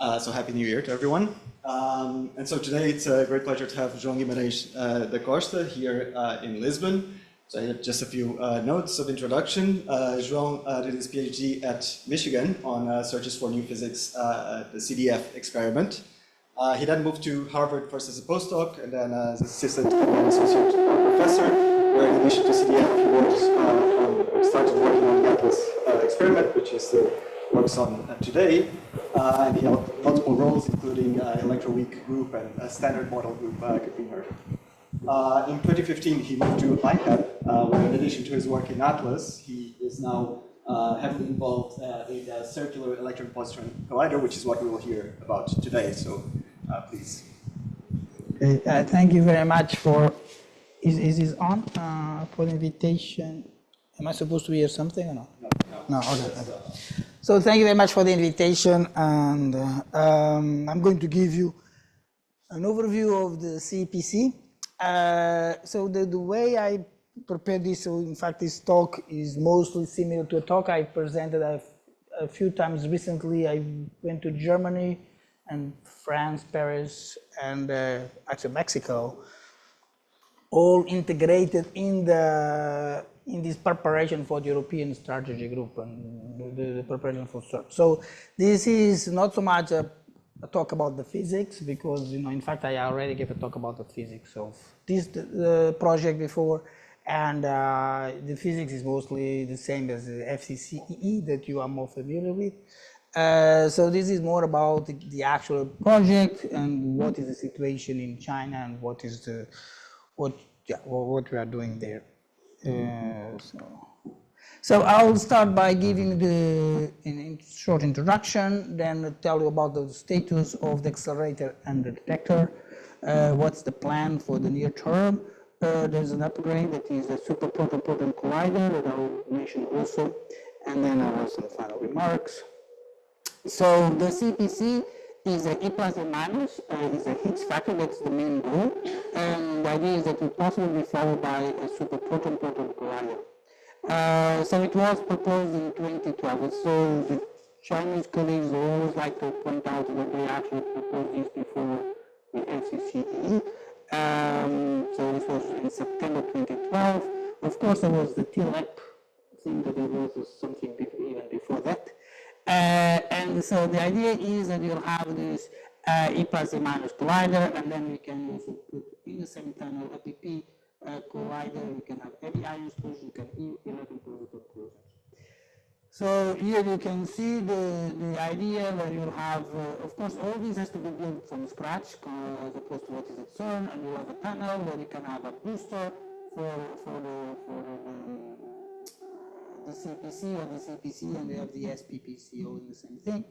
So Happy New Year to everyone. And so today it's a great pleasure to have João Guimaraes da Costa here in Lisbon. So I have just a few notes of introduction. João did his PhD at Michigan on searches for new physics, the CDF experiment. He then moved to Harvard first as a postdoc and then as assistant and then associate professor, where in addition to CDF he started working on the Atlas experiment, which is the works on today, and he held multiple roles, including electroweak group and a standard model group convener. In 2015, he moved to IHEP, where in addition to his work in Atlas, he is now heavily involved in the Circular Electron Positron Collider, which is what we will hear about today. So please. Okay, thank you very much for, is this on, for the invitation? Am I supposed to hear something or not? No, okay. So thank you very much for the invitation, and I'm going to give you an overview of the CEPC. So the way I prepared this, so in fact this talk is mostly similar to a talk I presented a few times recently. I went to Germany and France, Paris, and actually Mexico, all integrated in this preparation for the European strategy group and the preparation for CERN. So this is not so much a talk about the physics, because in fact I already gave a talk about the physics of this project before, and the physics is mostly the same as the FCCEE that you are more familiar with. So this is more about the actual project and what is the situation in China and what is what we are doing there. So I'll start by giving a short introduction, then tell you about the status of the accelerator and the detector, what's the plan for the near term. There's an upgrade that is the Super Proton-Proton Collider that I will mention also, and then I will have some final remarks. So the CEPC is an E plus A minus, is a Higgs factor, that's the main goal, and the idea is that it will possibly be followed by a Super Proton-Proton Collider. So it was proposed in 2012, so the Chinese colleagues always like to point out that they actually proposed this before the FCCE. So this was in September 2012. Of course, there was the TLEP thing, that there was something even before that. And so the idea is that you'll have this E plus A minus collider, and then we can also put in the same tunnel a PP collider. We can have heavy ion explosion, you can electron-position collision. So here you can see the idea where you'll have, of course, all this has to be built from scratch as opposed to what is at CERN, and you have a tunnel where you can have a booster for the CPC or the CPC, and we have the SppC all in the same thing.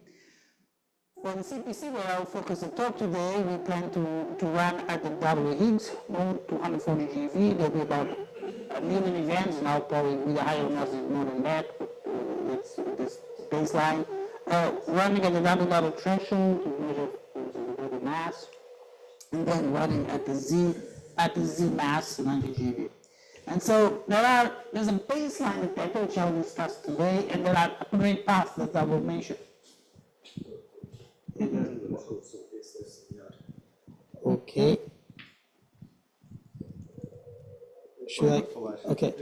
For the CPC, where I'll focus the talk today, we plan to run at the W Higgs mode, 240 GeV. There'll be about 1 million events, now probably with a higher mass more than that, but that's this baseline. Running at the double threshold to measure the mass, and then running at the Z mass, 90 GeV. And so there's a baseline detector which I'll discuss today, and there are upgrade paths that I will mention. Okay. Should I? Okay.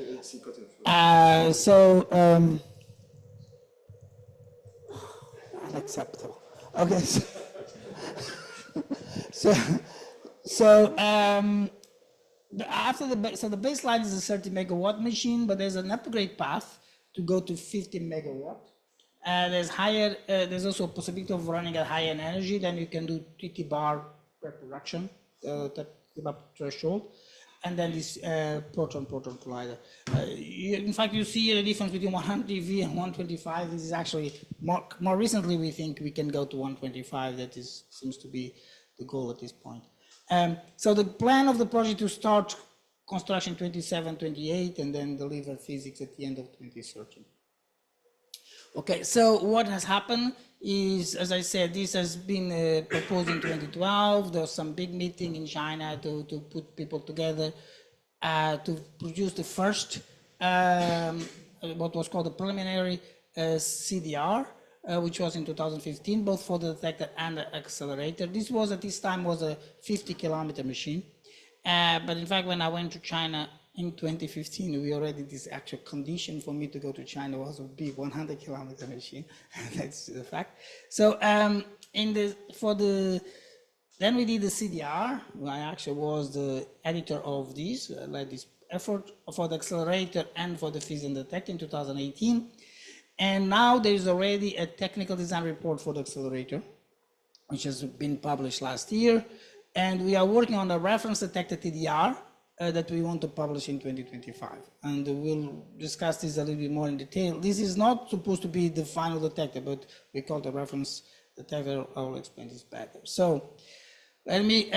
Unacceptable. Okay. So the baseline is a 30 megawatt machine, but there's an upgrade path to go to 50 megawatt. There's also a possibility of running at higher energy. Then you can do 30 bar per production, 30 bar threshold, and then this proton-proton collider. In fact, you see the difference between 100 GeV and 125. This is actually more recently. We think we can go to 125. That seems to be the goal at this point. So the plan of the project to start construction 27, 28, and then deliver physics at the end of 2013. Okay, so what has happened is, as I said, this has been proposed in 2012. There was some big meeting in China to put people together to produce the first, what was called the preliminary CDR, which was in 2015, both for the detector and the accelerator. This was at this time was a 50-kilometer machine. But in fact, when I went to China in 2015, we already, this actual condition for me to go to China was a big 100-kilometer machine. That's the fact. So then we did the CDR. I actually was the editor of this, led this effort for the accelerator and for the fission detector in 2018. And now there is already a technical design report for the accelerator, which has been published last year. And we are working on a reference detector TDR that we want to publish in 2025. And we'll discuss this a little bit more in detail. This is not supposed to be the final detector, but we call it a reference detector. I will explain this better. So let me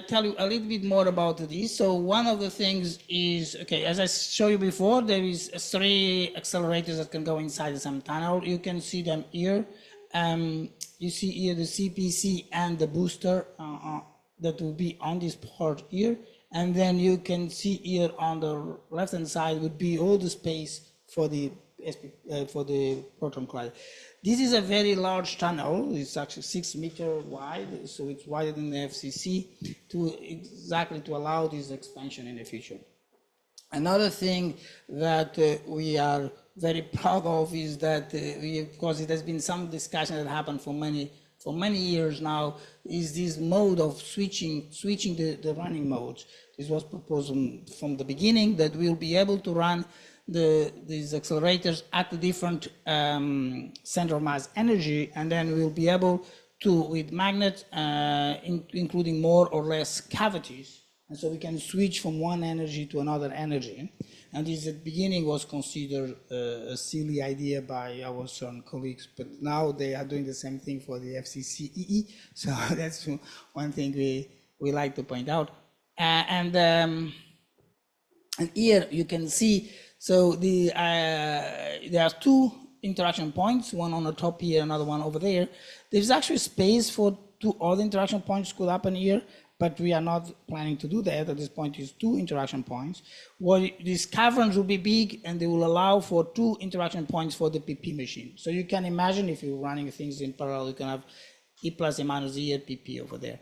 tell you a little bit more about this. So one of the things is, okay, as I showed you before, there is 3 accelerators that can go inside the same tunnel. You can see them here. You see here the CEPC and the booster that will be on this port here. And then you can see here on the left-hand side would be all the space for the proton collider. This is a very large tunnel. It's actually 6 meters wide, so it's wider than the FCC to allow this expansion in the future. Another thing that we are very proud of is that because it has been some discussion that happened for many years now, is this mode of switching the running modes. This was proposed from the beginning, that we'll be able to run these accelerators at the different center of mass energy, and then we'll be able to, with magnets, including more or less cavities, and so we can switch from one energy to another energy. And this at the beginning was considered a silly idea by our CERN colleagues, but now they are doing the same thing for the FCCEE. So that's one thing we like to point out. And here you can see, so there are 2 interaction points, one on the top here, another one over there. There's actually space for 2 other interaction points could happen here, but we are not planning to do that. At this point is 2 interaction points. These caverns will be big, and they will allow for 2 interaction points for the PP machine. So you can imagine if you're running things in parallel, you can have E plus, E minus, E at PP over there.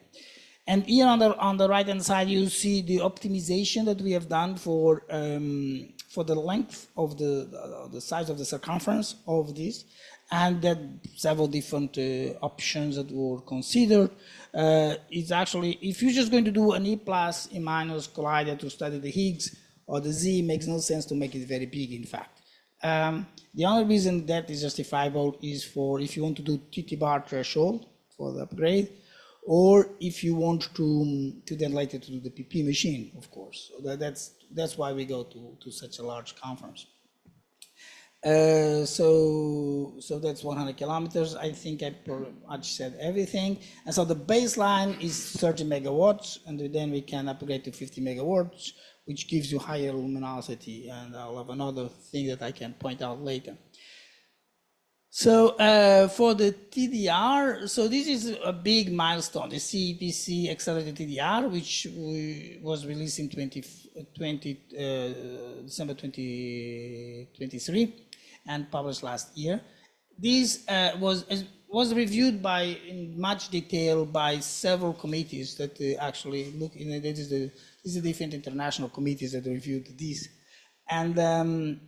And here on the right-hand side, you see the optimization that we have done for the length of the size of the circumference of this, and that several different options that were considered. It's actually, if you're just going to do an E plus, E minus collider to study the Higgs or the Z, it makes no sense to make it very big, in fact. The only reason that is justifiable is for if you want to do TT bar threshold for the upgrade, or if you want to then later to do the PP machine, of course. So that's why we go to such a large conference. So that's 100 kilometers. I think I pretty much said everything. And so the baseline is 30 megawatts, and then we can upgrade to 50 megawatts, which gives you higher luminosity. And I'll have another thing that I can point out later. So for the TDR, so this is a big milestone, the CEPC accelerated TDR, which was released in December 2023 and published last year. This was reviewed in much detail by several committees that actually look in. These are different international committees that reviewed this, and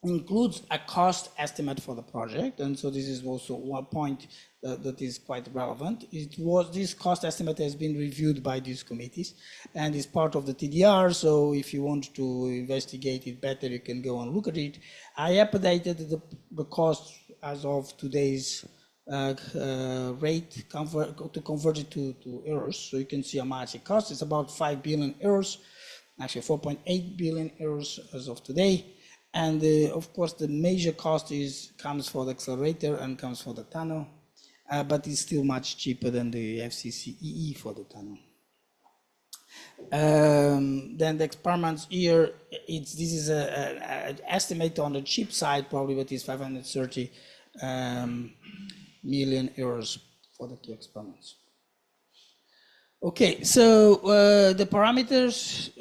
includes a cost estimate for the project. And so this is also one point that is quite relevant. This cost estimate has been reviewed by these committees and is part of the TDR. So if you want to investigate it better, you can go and look at it. I updated the cost as of today's rate to convert it to euros. So you can see how much it costs. It's about 5 billion euros, actually 4.8 billion euros as of today. And of course, the major cost comes for the accelerator and comes for the tunnel, but it's still much cheaper than the FCCEE for the tunnel. Then the experiments here, this is an estimate on the cheap side, probably, but it's 530 million euros for the 2 experiments. Okay, so the parameters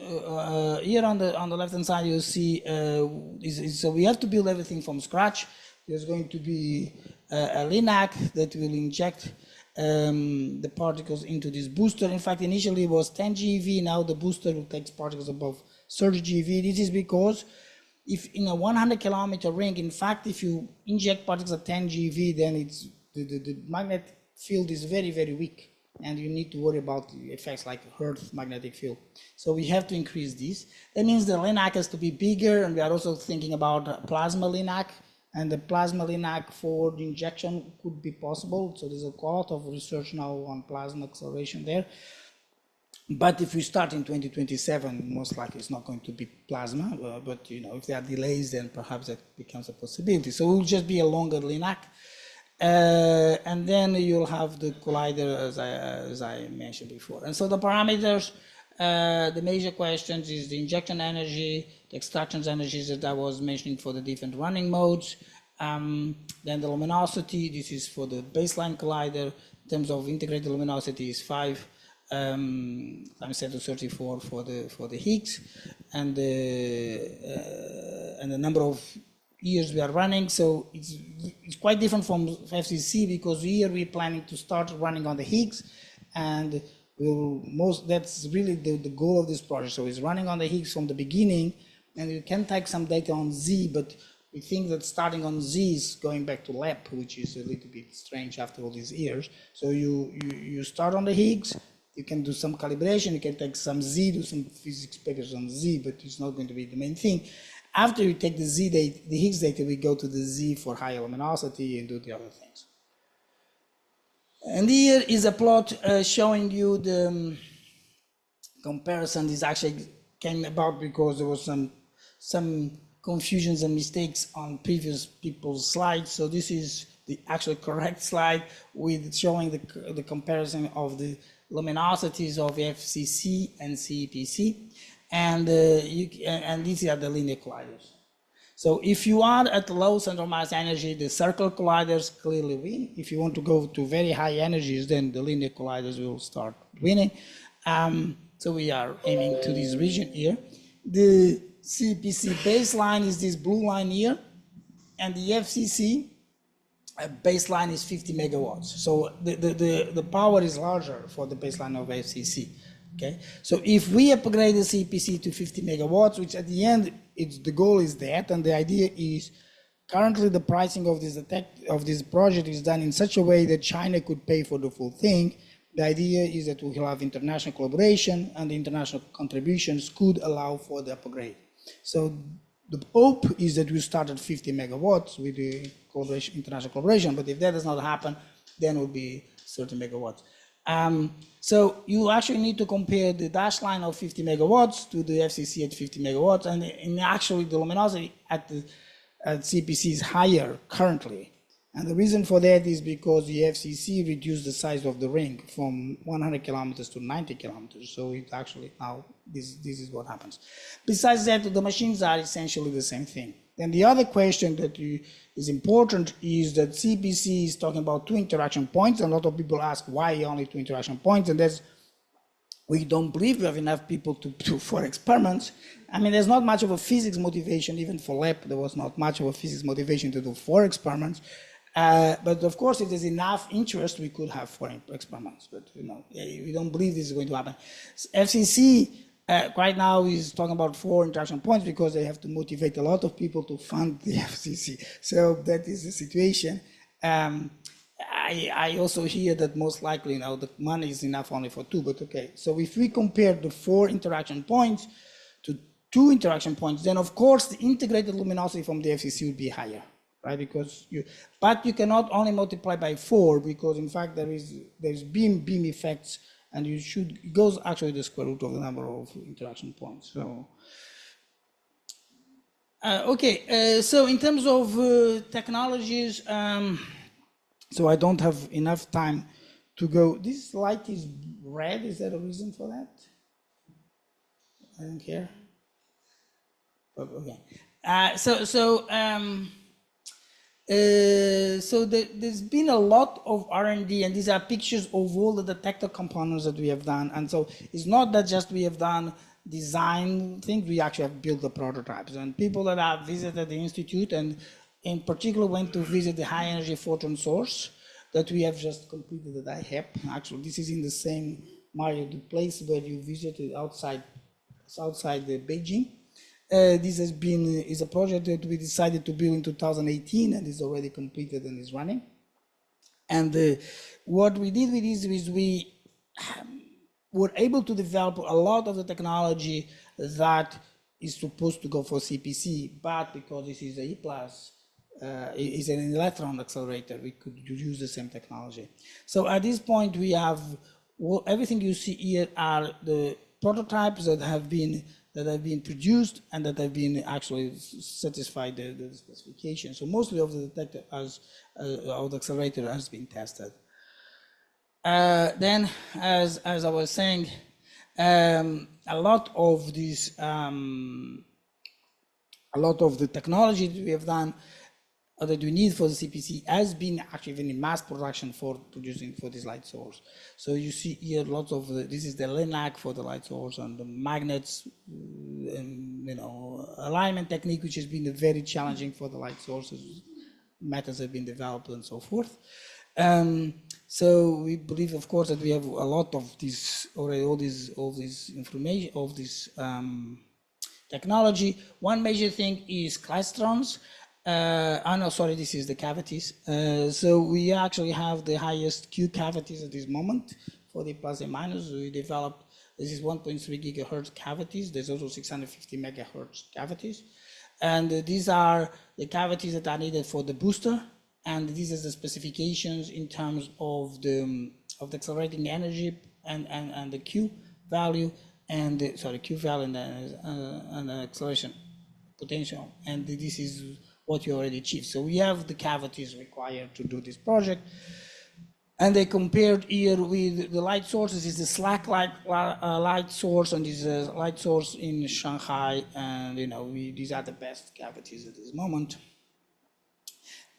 here on the left hand side, you see so we have to build everything from scratch. there's going to be a LINAC that will inject the particles into this booster. In fact, initially it was 10 GeV, now the booster will take particles above 30 GeV. This is because if in a 100 kilometer ring, in fact, if you inject particles at 10 GeV, then it's the magnetic field is very, very weak, and you need to worry about the effects like Earth magnetic field. So we have to increase this. That means the LINAC has to be bigger, and we are also thinking about plasma LINAC, and the plasma LINAC forward injection could be possible. So there's a lot of research now on plasma acceleration there. But if we start in 2027, most likely it's not going to be plasma, but you know, if there are delays, then perhaps that becomes a possibility. So it will just be a longer LINAC. And then you'll have the collider as I mentioned before. And so the parameters, the major questions is the injection energy, the extraction energies that I was mentioning for the different running modes, then the luminosity, this is for the baseline collider. In terms of integrated luminosity is 5 times 10 to 34 for the Higgs, and the number of years we are running. So it's quite different from FCC, because here we're planning to start running on the Higgs, and that's really the goal of this project. So it's running on the Higgs from the beginning, and you can take some data on Z, but we think that starting on Z is going back to LEP, which is a little bit strange after all these years. So you start on the Higgs, you can do some calibration, you can take some Z, do some physics papers on Z, but it's not going to be the main thing. After you take the Z data, the Higgs data, we go to the Z for higher luminosity and do the other things. And here is a plot showing you the comparison. This actually came about because there was some confusions and mistakes on previous people's slides. So this is the actual correct slide with showing the comparison of the luminosities of FCC and CEPC. And these are the linear colliders. So if you are at low central mass energy, the circular colliders clearly win. If you want to go to very high energies, then the linear colliders will start winning. So we are aiming to this region here. The CEPC baseline is this blue line here, and the FCC baseline is 50 megawatts. So the power is larger for the baseline of FCC. Okay, so if we upgrade the CEPC to 50 megawatts, which at the end, the goal is that, and the idea is currently the pricing of this project is done in such a way that China could pay for the full thing. The idea is that we will have international collaboration, and the international contributions could allow for the upgrade. So the hope is that we start at 50 megawatts with the international collaboration, but if that does not happen, then it will be 30 megawatts. So you actually need to compare the dash line of 50 megawatts to the FCC at 50 megawatts, and actually the luminosity at CEPC is higher currently. And the reason for that is because the FCC reduced the size of the ring from 100 kilometers to 90 kilometers. So it actually now, this is what happens. Besides that, the machines are essentially the same thing. Then the other question that is important is that CEPC is talking about 2 interaction points. A lot of people ask why only 2 interaction points, and that's, we don't believe we have enough people to do 4 experiments. I mean, there's not much of a physics motivation, even for LEP, there was not much of a physics motivation to do 4 experiments. But of course, if there's enough interest, we could have 4 experiments, but you know, we don't believe this is going to happen. FCC right now is talking about 4 interaction points because they have to motivate a lot of people to fund the FCC. So that is the situation. I also hear that most likely, you know, the money is enough only for 2, but okay. So if we compare the 4 interaction points to 2 interaction points, then of course the integrated luminosity from the FCC would be higher, right? Because but you cannot only multiply by 4 because in fact there's beam effects, and it goes actually the square root of the number of interaction points. So so in terms of technologies, so I don't have enough time to go. This light is red. Is there a reason for that? I don't care. Okay. So there's been a lot of R&D, and these are pictures of all the detector components that we have done. And so it's not that just we have done design things, we actually have built the prototypes. And people that have visited the institute and in particular went to visit the high energy photon source that we have just completed at IHEP. Actually, this is in the same Mario, the place where you visited outside the Beijing. This is a project that we decided to build in 2018 and is already completed and is running. And what we did with this is we were able to develop a lot of the technology that is supposed to go for CEPC, but because this is a E+, is an electron accelerator, we could use the same technology. So at this point, we have everything you see here are the prototypes that have been produced and that have been actually satisfied the specification. So mostly of the detector of the accelerator has been tested. Then, as I was saying, a lot of this, a lot of the technology that we have done that we need for the CEPC has been actually even in mass production for producing for this light source. So you see here lots of this is the LINAC for the light source and the magnets, and alignment technique, which has been very challenging for the light sources. Methods have been developed and so forth. So we believe, of course, that we have a lot of this already, all this information, of this technology. One major thing is klystrons. No, sorry, this is the cavities. So we actually have the highest Q cavities at this moment for the plus and minus. We developed, this is 1.3 gigahertz cavities. There's also 650 megahertz cavities. And these are the cavities that are needed for the booster. And these are the specifications in terms of the accelerating energy and the Q value and the, Q value and the acceleration potential. And this is what you already achieved. So we have the cavities required to do this project. And they compared here with the light sources. Is the SLAC light source, and this is a light source in Shanghai. And these are the best cavities at this moment.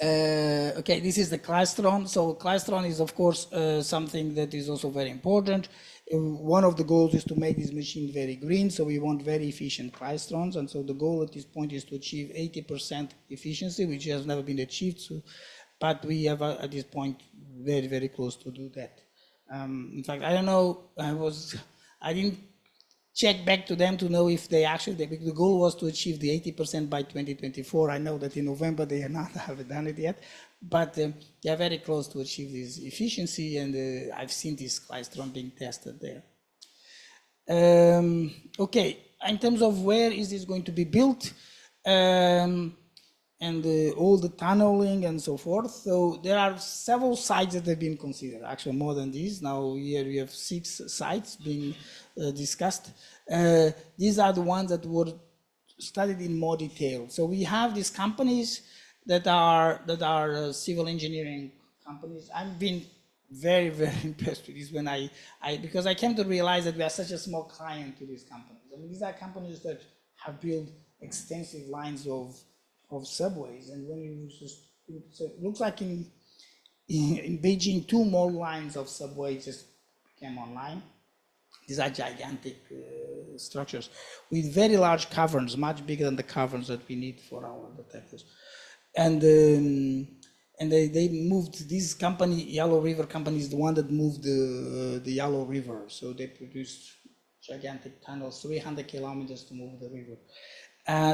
Okay, this is the klystron. So klystron is, of course, something that is also very important. One of the goals is to make this machine very green, so we want very efficient klystrons, and so the goal at this point is to achieve 80% efficiency, which has never been achieved, but we have at this point very, very close to do that. In fact, I don't know, I didn't check back to them to know if they actually, the goal was to achieve the 80% by 2024. I know that in November they haven't done it yet, but they are very close to achieve this efficiency, and I've seen this klystron being tested there. Okay, in terms of where is this going to be built, and all the tunneling and so forth. So there are several sites that have been considered, actually more than these. Now here we have 6 sites being discussed. These are the ones that were studied in more detail. So we have these companies that are civil engineering companies. I've been very, very impressed with this when because I came to realize that we are such a small client to these companies. I mean, these are companies that have built extensive lines of subways, and when you just, so it looks like in Beijing, 2 more lines of subway just came online. These are gigantic structures with very large caverns, much bigger than the caverns that we need for our detectors. And they moved, this company, Yellow River Company, is the one that moved the Yellow River. So they produced gigantic tunnels, 300 kilometers to move the river.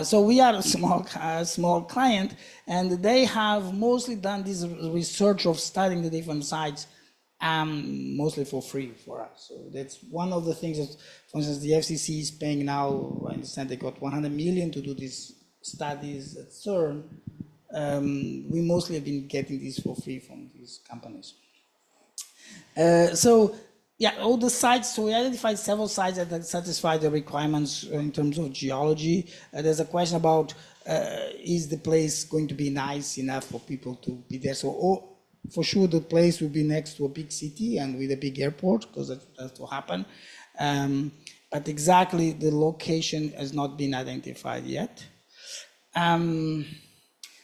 So we are a small client, and they have mostly done this research of studying the different sites, mostly for free for us. So that's one of the things that, for instance, the FCC is paying now. I understand they got 100 million to do these studies at CERN. We mostly have been getting this for free from these companies. So yeah, all the sites, so we identified several sites that satisfy the requirements in terms of geology. There's a question about, is the place going to be nice enough for people to be there? So for sure the place will be next to a big city and with a big airport, because that will happen. But exactly the location has not been identified yet.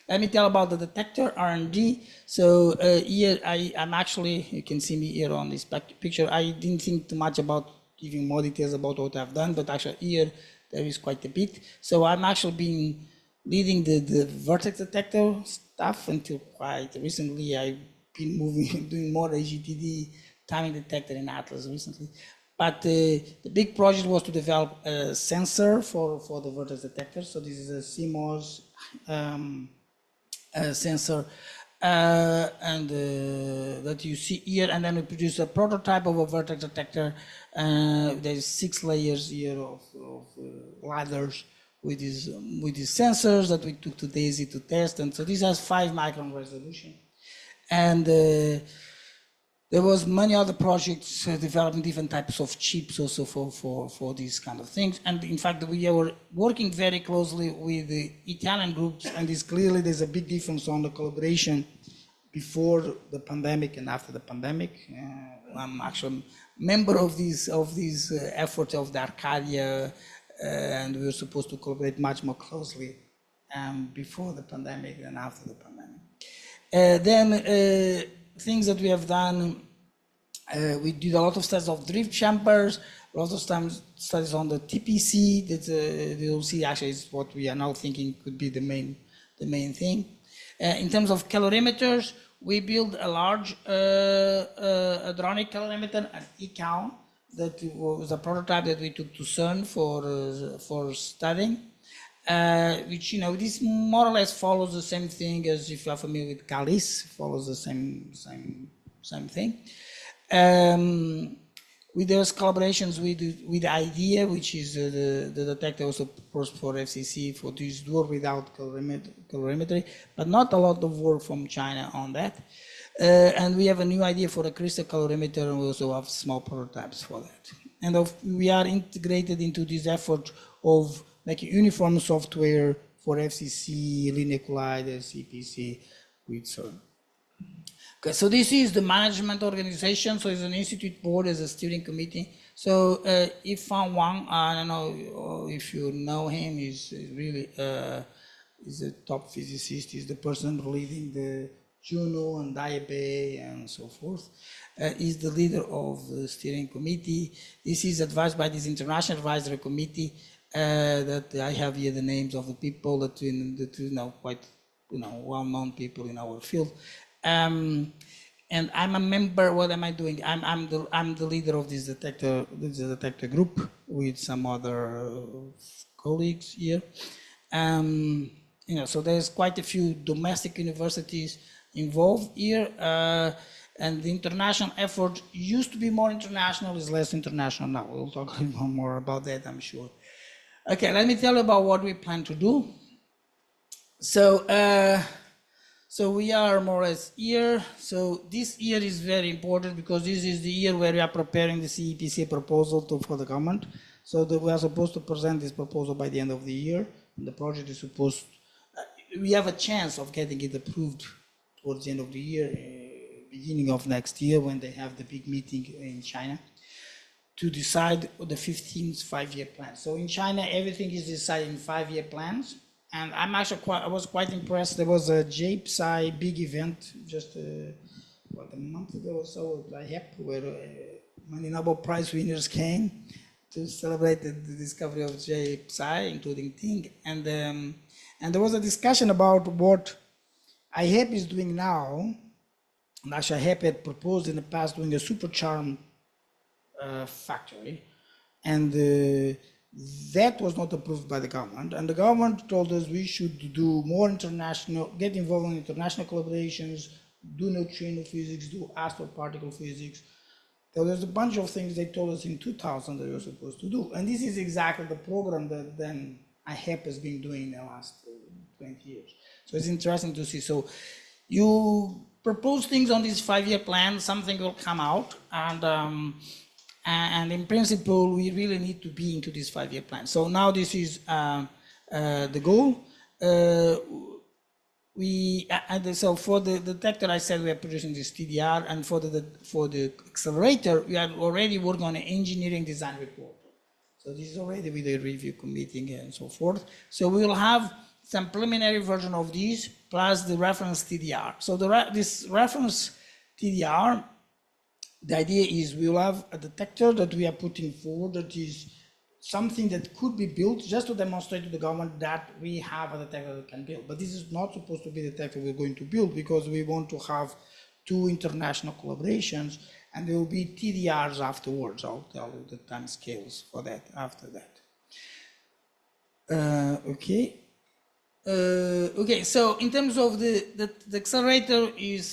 Let me tell about the detector R&D. So here I'm actually, you can see me here on this picture. I didn't think too much about giving more details about what I've done, but actually here there is quite a bit. So I'm actually being leading the vertex detector stuff until quite recently. I've been moving, doing more HGTD timing detector in Atlas recently. But the big project was to develop a sensor for the vertex detector. So this is a CMOS sensor that you see here, and then we produce a prototype of a vertex detector. There's 6 layers here of ladders with these sensors that we took to DAISY to test, and so this has 5 micron resolution. And there was many other projects developing different types of chips also for these kind of things. And in fact, we were working very closely with the Italian groups, and clearly there's a big difference on the collaboration before the pandemic and after the pandemic. I'm actually a member of these efforts of the Arcadia, and we were supposed to collaborate much more closely before the pandemic than after the pandemic. Things that we have done, we did a lot of studies of drift chambers, a lot of studies on the TPC, that the OC actually is what we are now thinking could be the main thing. In terms of calorimeters, we built a large hadronic calorimeter, an ECAL, that was a prototype that we took to CERN for studying. Which, this more or less follows the same thing as, if you are familiar with CALIS, follows the same thing. With those collaborations with IDEA, which is the detector also proposed for FCC for this work without calorimetry, but not a lot of work from China on that. And we have a new idea for a crystal calorimeter, and we also have small prototypes for that. And we are integrated into this effort of making uniform software for FCC, linear collider, CEPC with CERN. Okay, so this is the management organization. So it's an institute board, as a steering committee. So Yifan Wang, I don't know if you know him, he's really he's a top physicist. He's the person leading the Juno and Diabay and so forth. He's the leader of the steering committee. This is advised by this international advisory committee. That I have here the names of the people that quite well-known people in our field, and I'm a member. What am I doing? I'm the leader of this detector group with some other colleagues here. So there's quite a few domestic universities involved here, and the international effort used to be more international, is less international now. We'll talk a little more about that, I'm sure. Okay, let me tell you about what we plan to do. So we are more or less here. So this year is very important because this is the year where we are preparing the CEPC proposal for the government. So we are supposed to present this proposal by the end of the year. And the project is supposed, we have a chance of getting it approved towards the end of the year, beginning of next year, when they have the big meeting in China, to decide the 15th 5-year plan. So in China, everything is decided in 5-year plans. And I was quite impressed. There was a JPSI big event just a month ago or so at IHEP, where many Nobel Prize winners came to celebrate the discovery of JPSI, including Ting. And there was a discussion about what IHEP is doing now. And actually, IHEP had proposed in the past doing a supercharm factory, and that was not approved by the government. And the government told us we should do more international, get involved in international collaborations, do neutrino physics, do astroparticle physics. There was a bunch of things they told us in 2000 that we were supposed to do. And this is exactly the program that then IHEP has been doing in the last 20 years. So it's interesting to see. So you propose things on this 5-year plan, something will come out, and in principle, we really need to be into this 5-year plan. So now this is the goal. So for the detector, I said we are producing this TDR, and for the accelerator, we are already working on an engineering design report. So this is already with the review committee and so forth. So we will have some preliminary version of this plus the reference TDR. So this reference TDR, the idea is we will have a detector that we are putting forward that is something that could be built just to demonstrate to the government that we have a detector that can build. But this is not supposed to be the detector we're going to build, because we want to have 2 international collaborations, and there will be TDRs afterwards. I'll tell you the time scales for that after that. Okay. Okay, so in terms of the accelerator is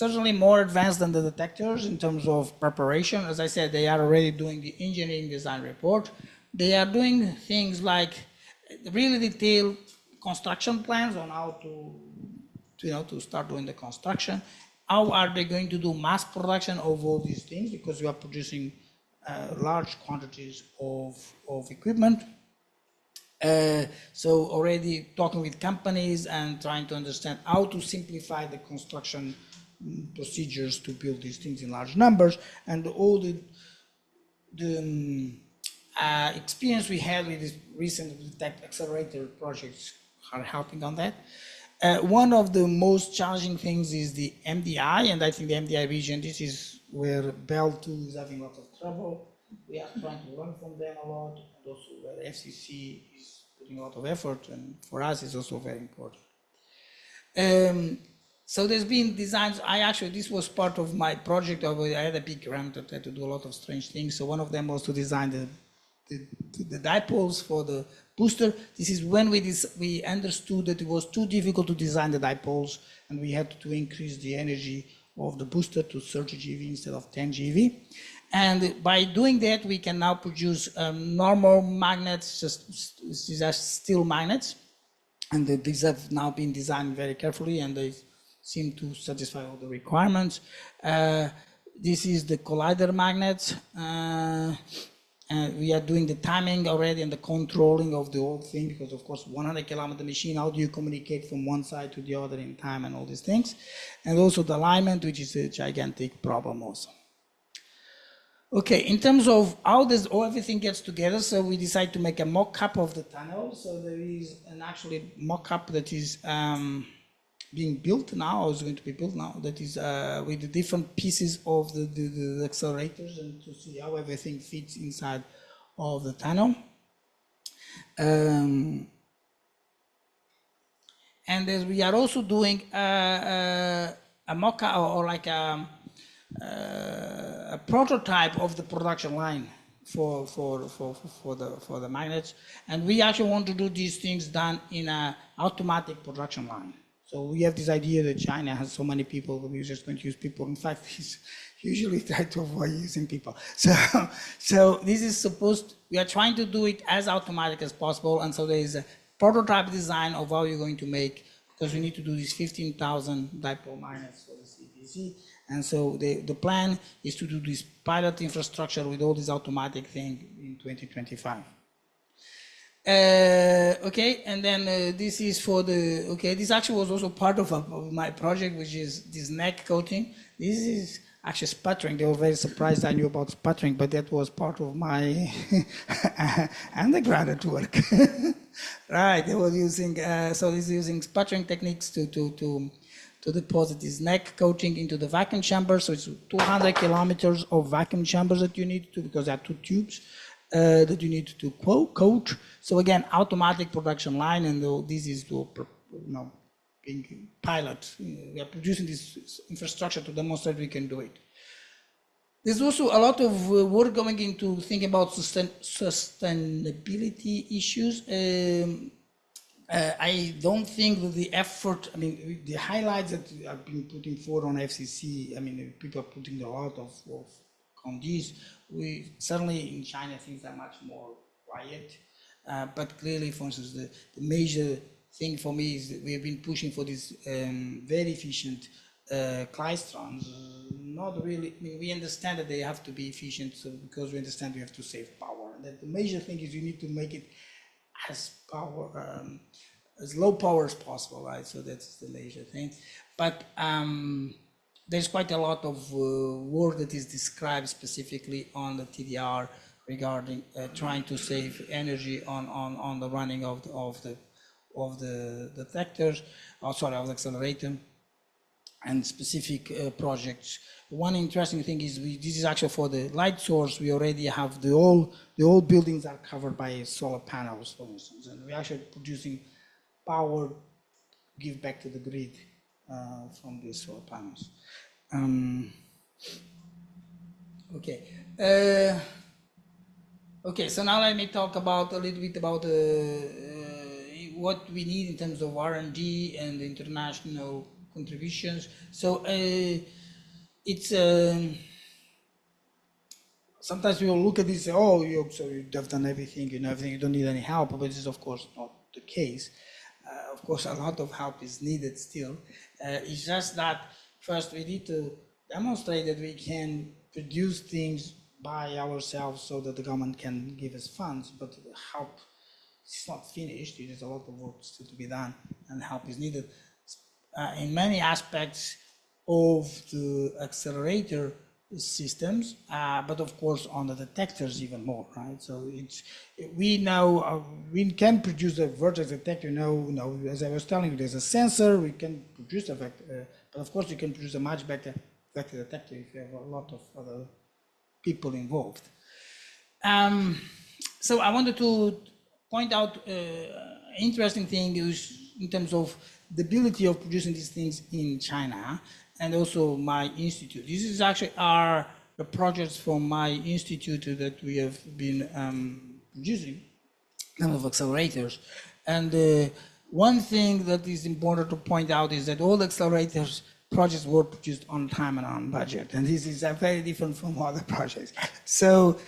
certainly more advanced than the detectors in terms of preparation. As I said, they are already doing the engineering design report. They are doing things like really detailed construction plans on how to start doing the construction. How are they going to do mass production of all these things? Because we are producing large quantities of equipment. So already talking with companies and trying to understand how to simplify the construction procedures to build these things in large numbers, and all the experience we had with this recent accelerator projects are helping on that. One of the most challenging things is the MDI, and I think the MDI region, this is where Bell 2 is having a lot of trouble. We are trying to learn from them a lot, and also where FCC is putting a lot of effort, and for us it's also very important. So there's been designs. This was part of my project. I had a big grant that had to do a lot of strange things. So one of them was to design the dipoles for the booster. This is when we understood that it was too difficult to design the dipoles, and we had to increase the energy of the booster to 30 GeV instead of 10 GeV. And by doing that, we can now produce normal magnets. These are steel magnets, and these have now been designed very carefully, and they seem to satisfy all the requirements. This is the collider magnets. And we are doing the timing already and the controlling of the whole thing, because of course 100 kilometer machine, how do you communicate from one side to the other in time and all these things. And also the alignment, which is a gigantic problem also. Okay, in terms of how everything gets together, so we decide to make a mock-up of the tunnel. So there is an actually mock-up that is being built now, or is going to be built now, that is with the different pieces of the accelerators, and to see how everything fits inside of the tunnel. And as we are also doing a mock-up, or like a prototype of the production line for the magnets, and we actually want to do these things done in an automatic production line. So we have this idea that China has so many people that we're just going to use people. In fact, he's usually try to avoid using people. So this is we are trying to do it as automatic as possible, and so there is a prototype design of how you're going to make, because we need to do these 15,000 dipole magnets for the CEPC. And so the plan is to do this pilot infrastructure with all this automatic thing in 2025. Okay, and then this is for this actually was also part of my project, which is this neck coating. This is actually sputtering. They were very surprised I knew about sputtering, but that was part of my undergraduate work. Right, they were using, so this is using sputtering techniques to deposit this neck coating into the vacuum chamber. So it's 200 kilometers of vacuum chambers that you need to, because there are 2 tubes that you need to coat. So again, automatic production line, and this is being pilot. We are producing this infrastructure to demonstrate we can do it. There's also a lot of work going into thinking about sustainability issues. I don't think that the effort, the highlights that have been putting forward on FCC, people are putting a lot of on these. We certainly in China things are much more quiet, but clearly, for instance, the major thing for me is that we have been pushing for these very efficient klystrons. Not really. We understand that they have to be efficient, so because we understand we have to save power. And that the major thing is you need to make it as low power as possible, right? So that's the major thing. But there's quite a lot of work that is described specifically on the TDR regarding trying to save energy on the running of the detectors, of the accelerator. and specific projects. One interesting thing is this is actually for the light source. We already have the old buildings are covered by solar panels, for instance, and we're actually producing power give back to the grid from these solar panels. Okay, so now let me talk about a little bit about what we need in terms of R&D and international contributions. So it's sometimes we will look at this and say, oh, so you've done everything, you know everything, you don't need any help, but this is of course not the case. Of course, a lot of help is needed still. It's just that first we need to demonstrate that we can produce things by ourselves so that the government can give us funds, but help is not finished. There's a lot of work still to be done, and help is needed in many aspects of the accelerator systems, but of course on the detectors even more, right? So we know we can produce a vertex detector. As I was telling you, there's a sensor. We can produce a vector, but of course you can produce a much better vector detector if you have a lot of other people involved. So I wanted to point out interesting thing is in terms of the ability of producing these things in China, and also my institute. This is actually the projects from my institute that we have been producing, kind of accelerators. And one thing that is important to point out is that all the accelerators projects were produced on time and on budget, and this is very different from other projects. So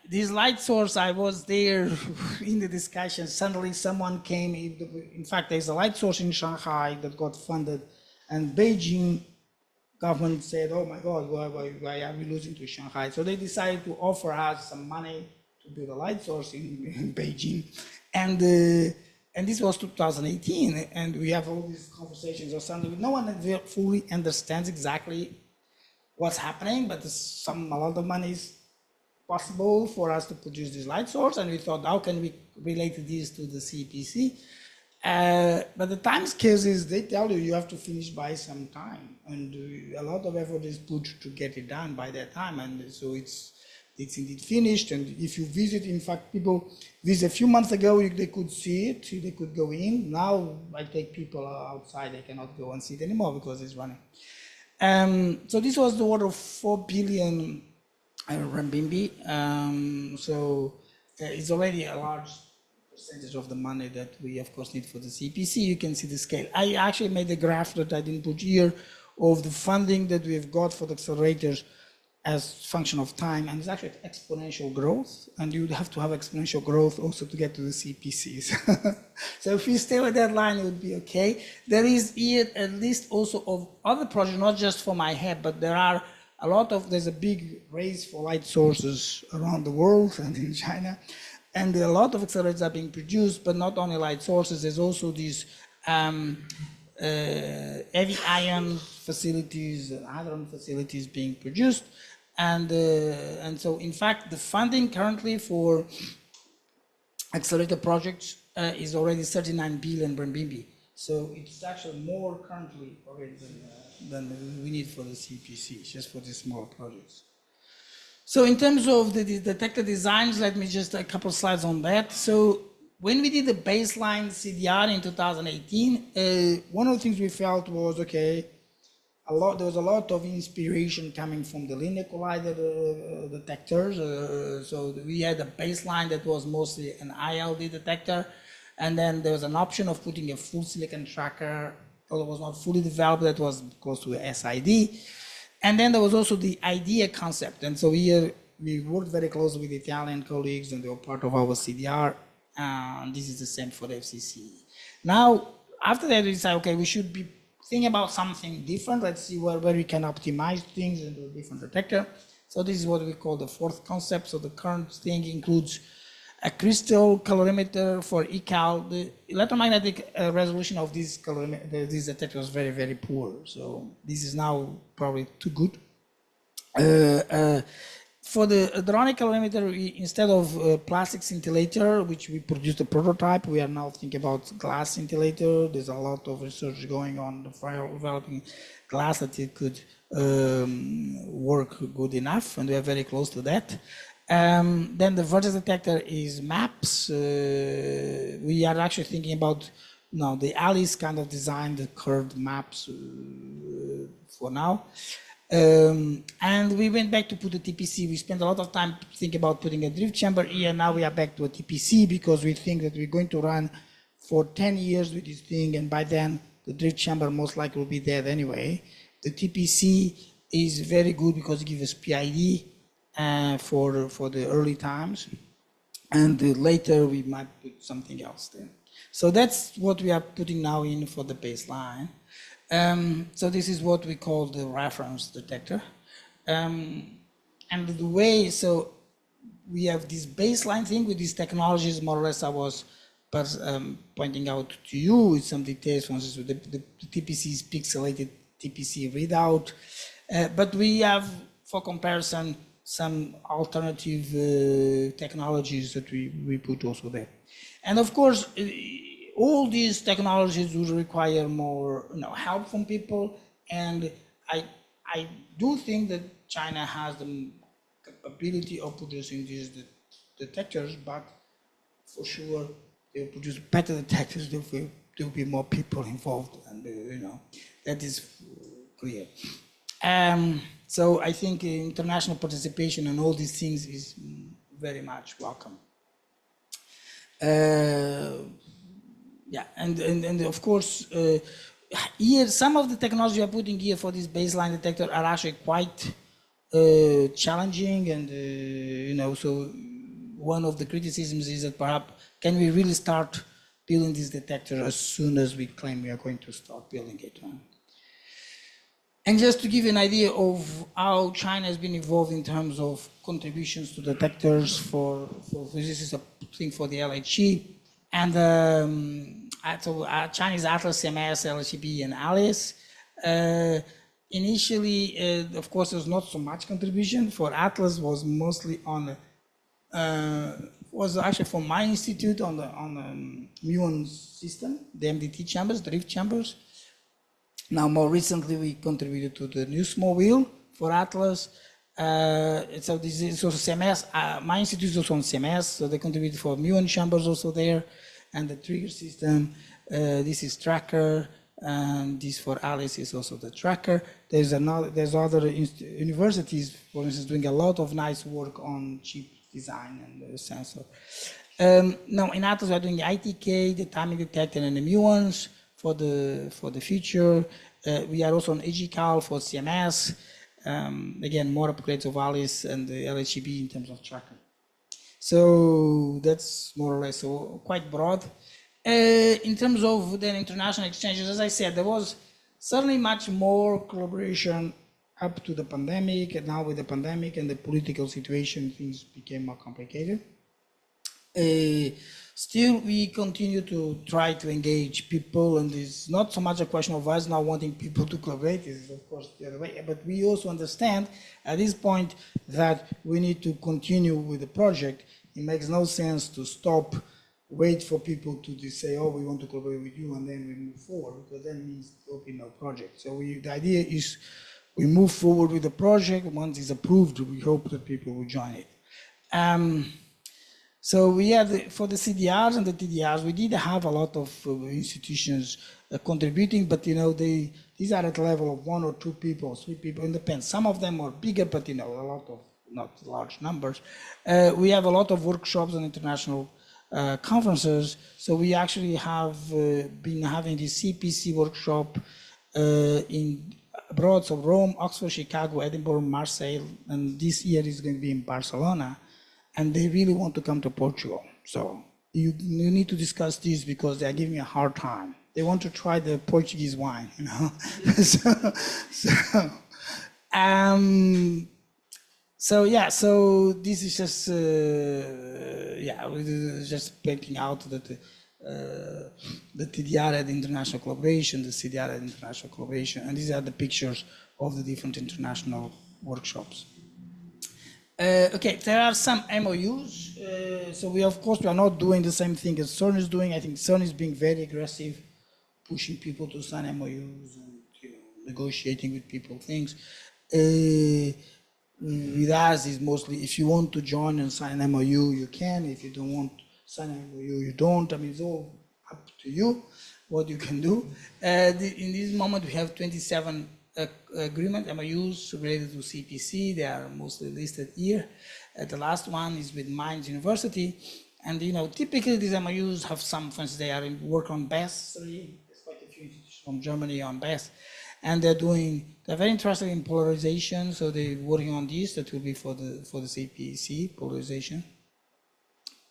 this light source, I was there in the discussion. Suddenly someone came, in fact there's a light source in Shanghai that got funded, and Beijing government said, oh my God, why are we losing to Shanghai? So they decided to offer us some money to build a light source in Beijing. And this was 2018, and we have all these conversations or something. No one fully understands exactly what's happening, but a lot of money is possible for us to produce this light source, and we thought, how can we relate this to the CEPC? But the time scales is they tell you have to finish by some time, and a lot of effort is put to get it done by that time, and so it's indeed finished. And if you visit, in fact, people visit a few months ago, they could see it, they could go in. Now I take people outside, they cannot go and see it anymore because it's running. So this was the order of 4 billion renminbi. So it's already a large percentage of the money that we of course need for the CEPC. You can see the scale. I actually made a graph that I didn't put here of the funding that we've got for the accelerators as function of time, and it's actually exponential growth, and you'd have to have exponential growth also to get to the CPCs. So if we stay with that line, it would be okay. There is here a list also of other projects, not just for my head, but there's a big race for light sources around the world and in China, and a lot of accelerators are being produced, but not only light sources, there's also these heavy ion facilities, hadron facilities being produced. And so, in fact, the funding currently for accelerator projects is already 39 billion renminbi. So it's actually more currently already than we need for the CPC, just for these small projects. So in terms of the detector designs, let me just a couple slides on that. So when we did the baseline CDR in 2018, one of the things we felt was, okay, there was a lot of inspiration coming from the linear collider detectors. So we had a baseline that was mostly an ILD detector, and then there was an option of putting a full silicon tracker, although it was not fully developed, that was close to a SID. And then there was also the idea concept. And so here we worked very closely with Italian colleagues, and they were part of our CDR. And this is the same for the FCC. Now, after that, we decided, okay, we should be thinking about something different. Let's see where we can optimize things into a different detector. So this is what we call the fourth concept. So the current thing includes a crystal calorimeter for ECAL. The electromagnetic resolution of this detector was very, very poor. So this is now probably too good. For the hadronic calorimeter, instead of plastic scintillator, which we produced a prototype, we are now thinking about glass scintillator. There's a lot of research going on for developing glass that it could work good enough, and we are very close to that. Then the vertex detector is maps. We are actually thinking about the Alice kind of design, the curved maps for now. And we went back to put a TPC. We spent a lot of time thinking about putting a drift chamber here. Now we are back to a TPC because we think that we're going to run for 10 years with this thing, and by then the drift chamber most likely will be dead anyway. The TPC is very good because it gives us PID for the early times, and later we might put something else there. So that's what we are putting now in for the baseline. So this is what we call the reference detector. And the way, so we have this baseline thing with these technologies, more or less I was pointing out to you with some details, for instance, with the TPC is pixelated TPC readout. But we have, for comparison, some alternative technologies that we put also there. And of course, all these technologies will require more help from people, and I do think that China has the capability of producing these detectors, but for sure they'll produce better detectors. There will be more people involved, and that is clear. So I think international participation in all these things is very much welcome. Yeah, and of course, here some of the technology we are putting here for this baseline detector are actually quite challenging, and so one of the criticisms is that perhaps can we really start building this detector as soon as we claim we are going to start building it? And just to give you an idea of how China has been involved in terms of contributions to detectors for this is a thing for the LHC, and Chinese Atlas, CMS, LHCb, and Alice. Initially, of course, there was not so much contribution. For Atlas was mostly on, was actually from my institute on the muon system, the MDT chambers, the drift chambers. Now, more recently, we contributed to the new small wheel for Atlas. So this is also CMS. My institute is also on CMS, so they contributed for muon chambers also there, and the trigger system. This is tracker, and this for Alice is also the tracker. There's other universities, for instance, doing a lot of nice work on chip design and the sensor. Now in Atlas we are doing the ITK, the timing detector, and the muons for the future. We are also on AGCAL for CMS. Again, more upgrades of Alice and the LHCb in terms of tracker. So that's more or less so quite broad. In terms of the international exchanges, as I said, there was certainly much more collaboration up to the pandemic, and now with the pandemic and the political situation, things became more complicated. Still, we continue to try to engage people, and it's not so much a question of us not wanting people to collaborate, it's of course the other way, but we also understand at this point that we need to continue with the project. It makes no sense to stop, wait for people to say, oh, we want to collaborate with you, and then we move forward, because that means there will be no project. So the idea is we move forward with the project. Once it's approved, we hope that people will join it. So we had, for the CDRs and the TDRs, we did have a lot of institutions contributing, but these are at the level of 1 or 2 people, 3 people, it depends. Some of them are bigger, but a lot of, not large numbers. We have a lot of workshops and international conferences. So we actually have been having this CEPC workshop in abroad, so Rome, Oxford, Chicago, Edinburgh, Marseille, and this year is going to be in Barcelona. And they really want to come to Portugal. So you need to discuss this because they are giving me a hard time. They want to try the Portuguese wine, So this is just, just pointing out that the TDR had international collaboration, the CDR had international collaboration, and these are the pictures of the different international workshops. Okay, there are some MOUs. So we, of course, we are not doing the same thing as CERN is doing. I think CERN is being very aggressive, pushing people to sign MOUs and negotiating with people things. With us is mostly if you want to join and sign an MOU, you can. If you don't want to sign an MOU, you don't. I mean, it's all up to you what you can do. In this moment, we have 27 agreement MOUs related to CEPC. They are mostly listed here. The last one is with Mainz University. And typically these MOUs have some, for instance, they are in work on BESS. There's quite a few institutions from Germany on BESS. And they're very interested in polarization, so they're working on this. That will be for the CEPC polarization.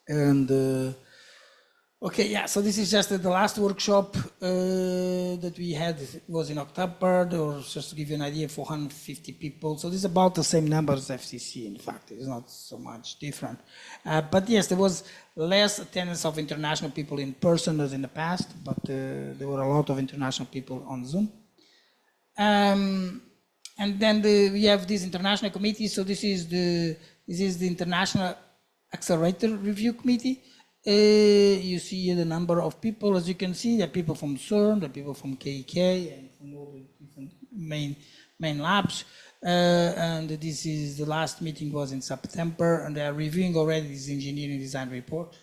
And okay, yeah. So this is just the last workshop that we had was in October, or just to give you an idea, 450 people. So this is about the same number as FCC. In fact, it's not so much different. But yes, there was less attendance of international people in person as in the past, but there were a lot of international people on Zoom. And then we have this international committee. So this is the International Accelerator Review Committee. You see here the number of people. As you can see, there are people from CERN, there are people from KEK, and from all the different main labs. And this is the last meeting was in September, and they are reviewing already this engineering design report.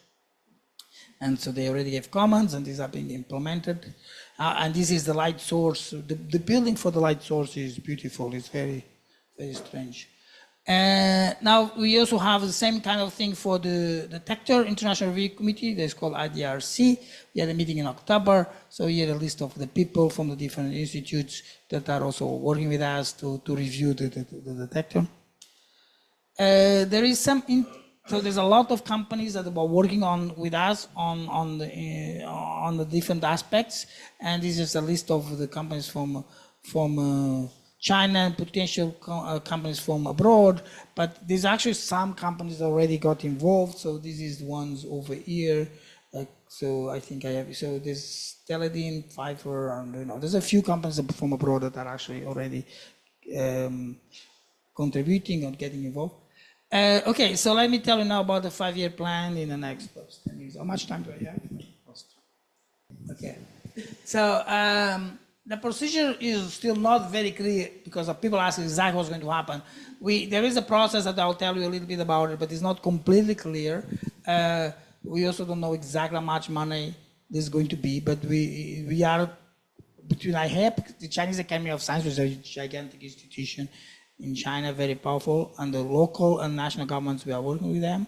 And so they already gave comments, and these are being implemented. And this is the light source. The building for the light source is beautiful. It's very, very strange. Now we also have the same kind of thing for the detector International Review Committee. That's called IDRC. We had a meeting in October. So here a list of the people from the different institutes that are also working with us to review the detector. There is some. So there's a lot of companies that are working with us on the different aspects, and this is a list of the companies from China and potential companies from abroad. But there's actually some companies that already got involved. So this is the ones over here. So I think I have. So there's Teledin, Pfeiffer, and there's a few companies from abroad that are actually already contributing and getting involved. Okay, so let me tell you now about the 5-year plan in the next post. How much time do I have? Okay, so the procedure is still not very clear because people ask exactly what's going to happen. There is a process that I'll tell you a little bit about it, but it's not completely clear. We also don't know exactly how much money there's going to be, but we are between IHEP, the Chinese Academy of Science, which is a gigantic institution in China, very powerful, and the local and national governments, we are working with them.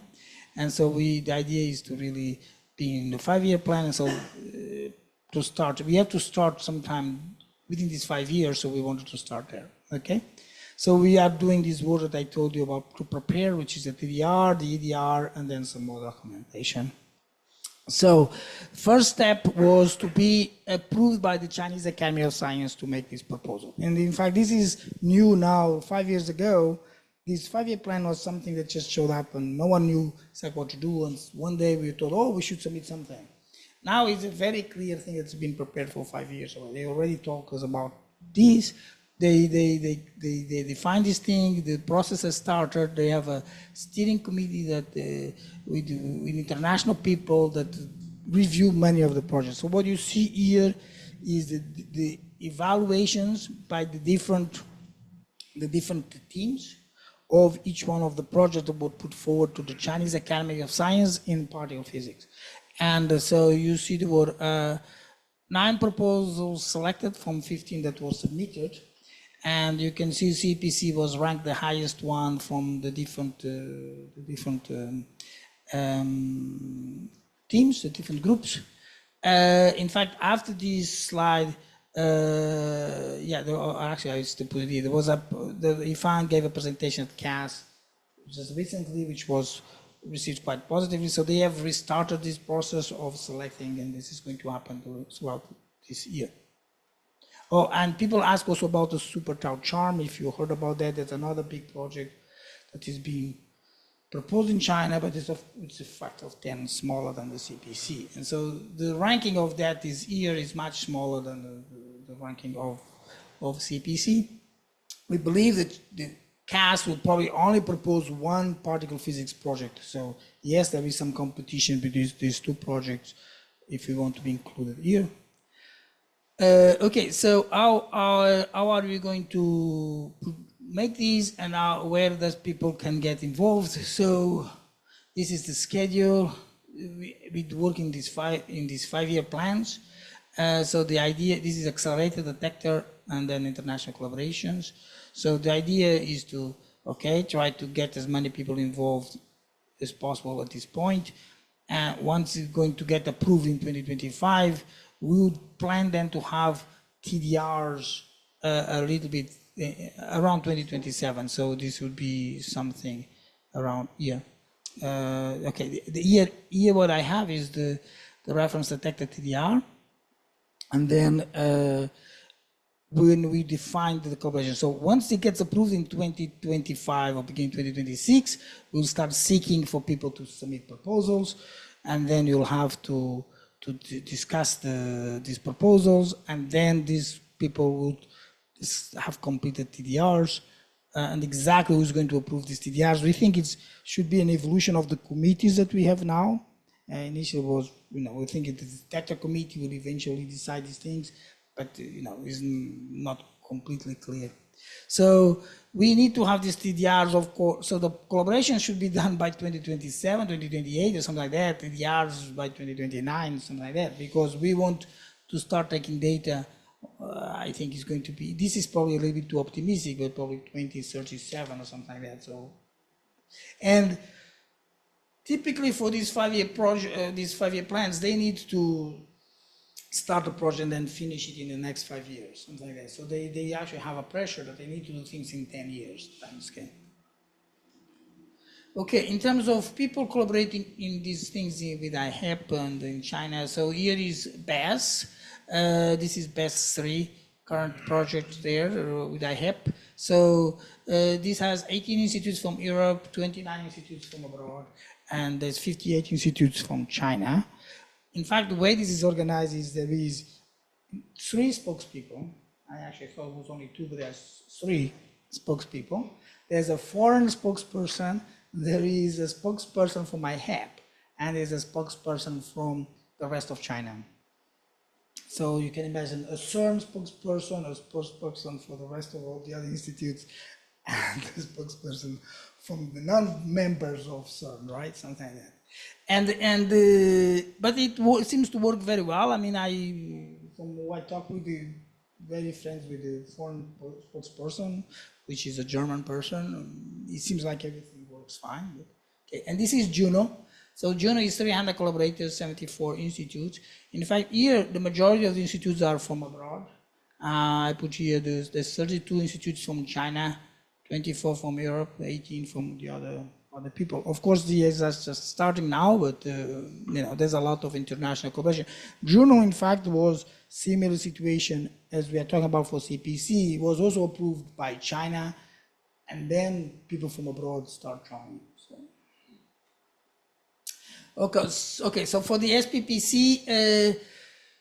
And so the idea is to really be in the 5-year plan. And so we have to start sometime within these 5 years, so we wanted to start there, okay? So we are doing this work that I told you about to prepare, which is the TDR, the EDR, and then some more documentation. So first step was to be approved by the Chinese Academy of Science to make this proposal. And in fact, this is new now. 5 years ago, this 5-year plan was something that just showed up and no one knew exactly what to do. And one day we thought, oh, we should submit something. Now it's a very clear thing that's been prepared for 5 years. So they already talked us about this. They define this thing, the process has started, they have a steering committee that with international people that review many of the projects. So what you see here is the evaluations by the different teams of each one of the projects that were put forward to the Chinese Academy of Science in particle physics. And so you see there were 9 proposals selected from 15 that were submitted. And you can see CEPC was ranked the highest one from the different teams, the different groups. In fact, after this slide, actually I used to put it here. There was Ifan gave a presentation at CAS just recently, which was received quite positively. So they have restarted this process of selecting, and this is going to happen throughout this year. Oh, and people ask also about the Super Tau Charm. If you heard about that, that's another big project that is being proposed in China, but it's a factor of 10 smaller than the CEPC. And so the ranking of that here is much smaller than the ranking of CEPC. We believe that the CAS will probably only propose one particle physics project. So yes, there is some competition between these two projects if we want to be included here. Okay, so how are we going to make these, and where does people can get involved? So this is the schedule. We work in these 5-year plans. So the idea, this is accelerator, detector, and then international collaborations. So the idea is to, try to get as many people involved as possible at this point. And once it's going to get approved in 2025, we would plan then to have TDRs a little bit around 2027. So this would be something around here. The year what I have is the reference detector TDR. And then when we define the collaboration. So once it gets approved in 2025 or beginning 2026, we'll start seeking for people to submit proposals, and then you'll have to discuss these proposals, and then these people would have completed TDRs, and exactly who's going to approve these TDRs. We think it should be an evolution of the committees that we have now. Initially was, we think the detector committee will eventually decide these things, but it's not completely clear. So we need to have these TDRs, of course. So the collaboration should be done by 2027, 2028, or something like that. TDRs by 2029, something like that, because we want to start taking data. I think it's going to be, this is probably a little bit too optimistic, but probably 2037 or something like that. So, and typically for these 5-year project, these 5-year plans, they need to start a project and then finish it in the next 5 years, something like that. So they actually have a pressure that they need to do things in 10 years time scale. Okay, in terms of people collaborating in these things with IHEP and in China, so here is BESS. This is BESS 3, current project there with IHEP. So this has 18 institutes from Europe, 29 institutes from abroad, and there's 58 institutes from China. In fact, the way this is organized is there is 3 spokespeople. I actually thought it was only 2, but there's 3 spokespeople. There's a foreign spokesperson, there is a spokesperson from IHEP, and there's a spokesperson from the rest of China. So you can imagine a CERN spokesperson, a spokesperson for the rest of all the other institutes, and a spokesperson from the non-members of CERN, right? Something like that. But it seems to work very well. I mean, from what I talked with very friends with the foreign spokesperson, which is a German person, it seems like everything works fine. Okay. And this is Juno. So Juno is 300 collaborators, 74 institutes. In fact, here, the majority of the institutes are from abroad. I put here, there's 32 institutes from China, 24 from Europe, 18 from the other people. Of course, the ES is just starting now, but there's a lot of international cooperation. Juno, in fact, was similar situation as we are talking about for CEPC. It was also approved by China, and then people from abroad start trying. Okay, so for the SppC,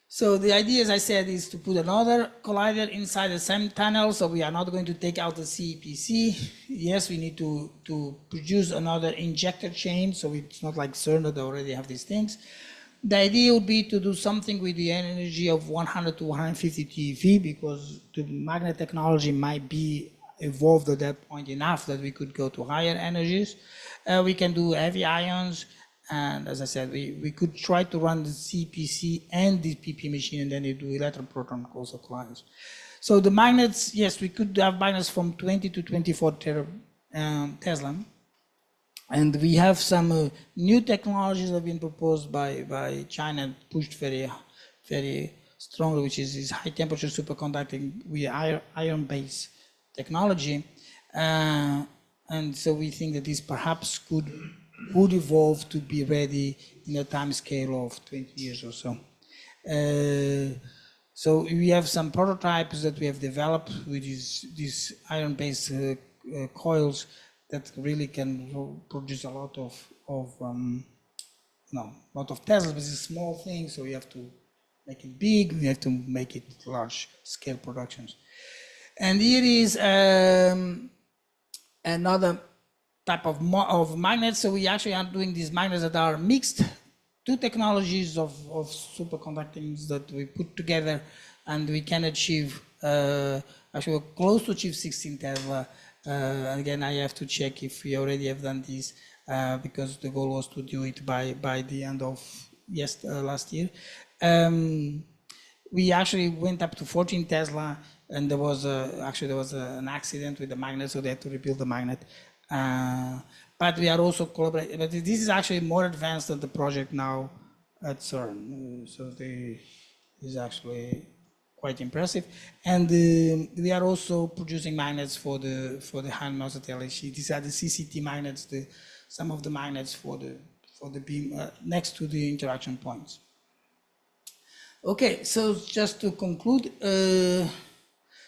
so the idea, as I said, is to put another collider inside the same tunnel. So we are not going to take out the CEPC. Yes, we need to produce another injector chain. So it's not like CERN that already have these things. The idea would be to do something with the energy of 100 to 150 TeV, because the magnet technology might be evolved at that point enough that we could go to higher energies. We can do heavy ions. And as I said, we could try to run the CEPC and the PP machine, and then you do electron-proton colliders. So the magnets, yes, we could have magnets from 20 to 24 Tesla. And we have some new technologies that have been proposed by China and pushed very, very strongly, which is this high temperature superconducting with iron-based technology. And so we think that this perhaps would evolve to be ready in a time scale of 20 years or so. So we have some prototypes that we have developed with these iron-based coils that really can produce a lot of Tesla, but it's a small thing, so you have to make it big, we have to make it large scale productions. And here is another type of magnets. So we actually are doing these magnets that are mixed, two technologies of superconducting that we put together, and we can achieve, actually we're close to achieve 16 Tesla. Again, I have to check if we already have done this, because the goal was to do it by the end of last year. We actually went up to 14 Tesla, and there was an accident with the magnet, so they had to rebuild the magnet. But we are also collaborating. But this is actually more advanced than the project now at CERN. So this is actually quite impressive. And we are also producing magnets for the High Luminosity LHC. These are the CCT magnets, some of the magnets for the beam next to the interaction points. Okay, so just to conclude,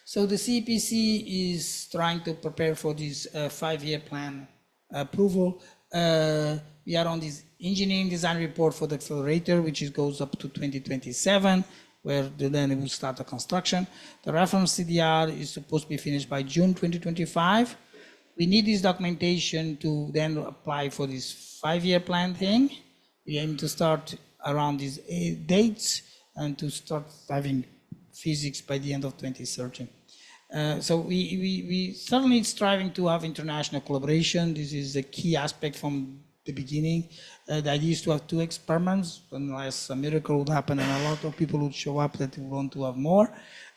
so the CEPC is trying to prepare for this 5-year plan approval. We are on this engineering design report for the accelerator, which goes up to 2027, where then it will start the construction. The reference CDR is supposed to be finished by June 2025. We need this documentation to then apply for this 5-year plan thing. We aim to start around these dates and to start having physics by the end of 2030. So we certainly striving to have international collaboration. This is a key aspect from the beginning. The idea is to have 2 experiments, unless a miracle would happen and a lot of people would show up that we want to have more.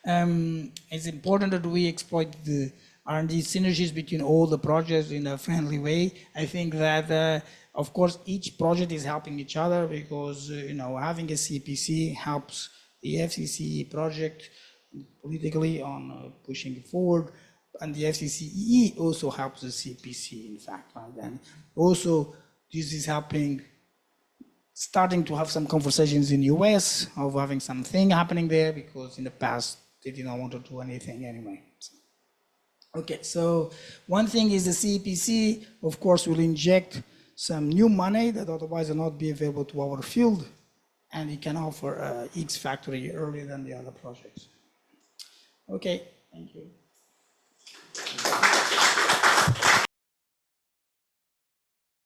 It's important that we exploit the R&D synergies between all the projects in a friendly way. I think that, of course, each project is helping each other, because having a CEPC helps the FCC project politically on pushing it forward, and the FCCE also helps the CEPC, in fact. Right? And also, this is starting to have some conversations in the US of having something happening there, because in the past they did not want to do anything anyway. Okay, so one thing is the CEPC, of course, will inject some new money that otherwise will not be available to our field, and it can offer a Higgs factory earlier than the other projects. Okay, thank you.